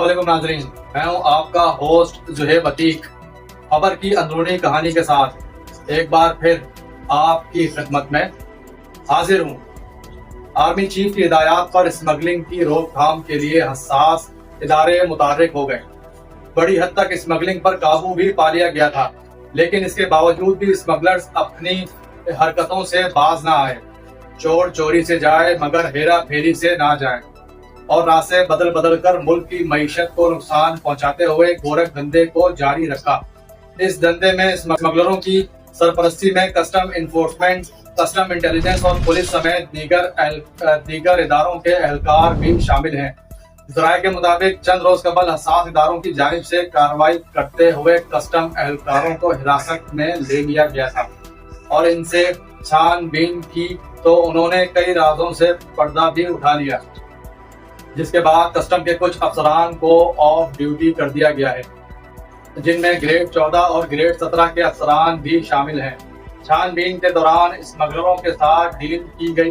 अस्सलाम वालेकुम नाज़रीन, मैं हूं आपका होस्ट ज़ुहैब अतीक। खबर की अंदरूनी कहानी के साथ एक बार फिर आपकी खिदमत में हाजिर हूं। आर्मी चीफ की हिदायत पर स्मगलिंग की रोकथाम के लिए हसास इदारे मुतहर्रिक हो गए। बड़ी हद तक स्मगलिंग पर काबू भी पा लिया गया था, लेकिन इसके बावजूद भी स्मगलर्स अपनी हरकतों से बाज ना आए। चोर चोरी से जाए मगर हेरा फेरी से ना जाए और रास्ते बदल बदल कर मुल्क की मईशत को नुकसान पहुंचाते हुए गोरख धंधे को जारी रखा। इस धंधे में स्मगलरों की सरपरस्ती में कस्टम इन्फोर्समेंट, कस्टम इंटेलिजेंस और पुलिस समेत दीगर इदारों के एहलकार भी शामिल हैं। ज़राए के मुताबिक चंद रोज कबल हसास इदारों की जानिब से कार्रवाई करते हुए कस्टम एहलकारों को हिरासत में ले लिया गया था और इनसे छानबीन की तो उन्होंने कई राजों से पर्दा भी उठा लिया, जिसके बाद कस्टम के कुछ अफसरान को ऑफ ड्यूटी कर दिया गया है, जिनमें ग्रेड 14 और ग्रेड 17 के अफसरान भी शामिल हैं। छानबीन के दौरान स्मगलरों के साथ डील की गई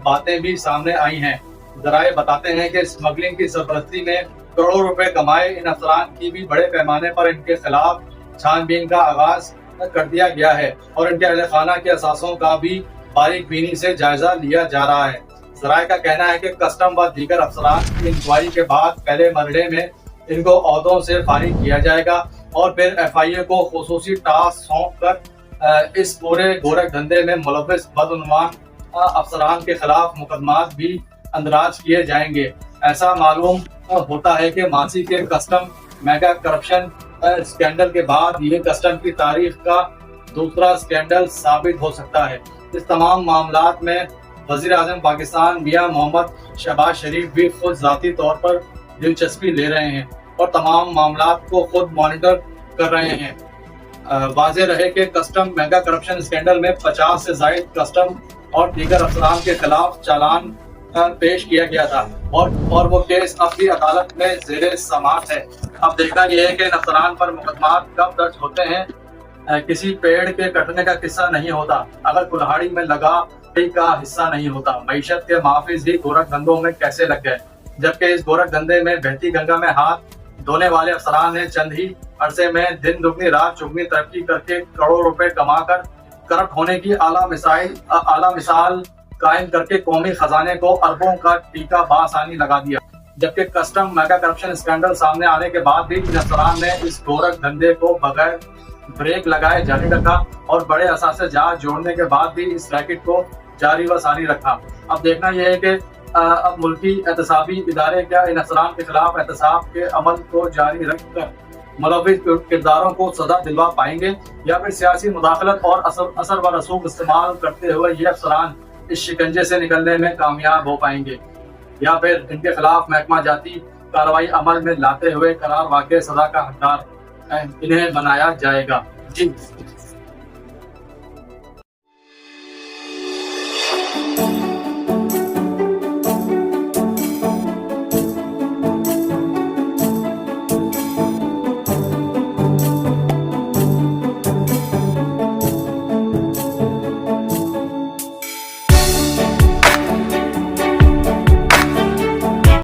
बातें भी सामने आई हैं। ज़राए बताते हैं कि स्मगलिंग की सरपरस्ती में करोड़ों रुपए कमाए इन अफसरान की भी बड़े पैमाने पर इनके खिलाफ छानबीन का आगाज कर दिया गया है और इनके अहल खाना के असासों का भी बारीक बीनी से जायजा लिया जा रहा है। ज़राए का कहना है कि कस्टम व दीगर अफसरान की इंक्वायरी के बाद पहले मरहले में इनको ओहदों से फारिग किया जाएगा और फिर FIA को खुसूसी टास्क सौंप कर इस पूरे गोरख धंधे में मुलव्विस बदउनवान अफसरान के खिलाफ मुकदमात भी अंदराज किए जाएंगे। ऐसा मालूम होता है कि मासी के कस्टम मेगा करप्शन स्कैंडल के बाद ये कस्टम की तारीख का दूसरा स्कैंडल साबित हो सकता है। इस तमाम मामलात में वज़ीर आज़म पाकिस्तान मियां मोहम्मद शहबाज शरीफ भी खुद ज़ाती तौर पर दिलचस्पी ले रहे हैं और तमाम मामलात को खुद मॉनिटर कर रहे हैं। वाज़ेह रहे कि कस्टम मेगा करप्शन स्कैंडल में 50 से ज़ायद कस्टम और दीगर अफसरान के खिलाफ चालान पेश किया गया था और वो केस अब भी अदालत में ज़ेरे समाअत है। अब देखना यह है कि इन अफसरान पर मुकदमात कब दर्ज होते हैं। किसी पेड़ के कटने का किस्सा नहीं होता अगर कुल्हाड़ी में लगा का हिस्सा नहीं होता। मईशत के माफिज ही गोरख धंधों में कैसे लग गए, जबकि इस गोरख धंधे में बहती गंगा में हाथ धोने वाले अफसरान ने चंद ही अरसे में दिन दुगनी रात चुगनी तरक्की करके करोड़ों रुपए कमाकर करप्ट होने की आला मिसाल कायम करके कौमी खजाने को अरबों का टीका बासानी लगा दिया। जबकि कस्टम मेगा करप्शन स्कैंडल सामने आने के बाद भी इन अफसरान ने इस गोरख धंधे को बगैर ब्रेक लगाए जारी रखा और बड़े असासे जहाज जोड़ने के बाद भी इस रैकेट को जारी व सारी रखा। अब देखना यह है कि अब मुल्की एहतसाबी इदारे क्या इन अफसरान के खिलाफ एहतसाब के अमल को जारी रखकर मुलव्विस किरदारों को सजा दिलवा पाएंगे या फिर सियासी मुदाखलत और असर व रसूख इस्तेमाल करते हुए ये अफसरान इस शिकंजे से निकलने में कामयाब हो पाएंगे या फिर इनके खिलाफ महकमा जाती कार्रवाई अमल में लाते हुए करार वाक़ई सजा का हकदार इन्हें बनाया जाएगा। जी।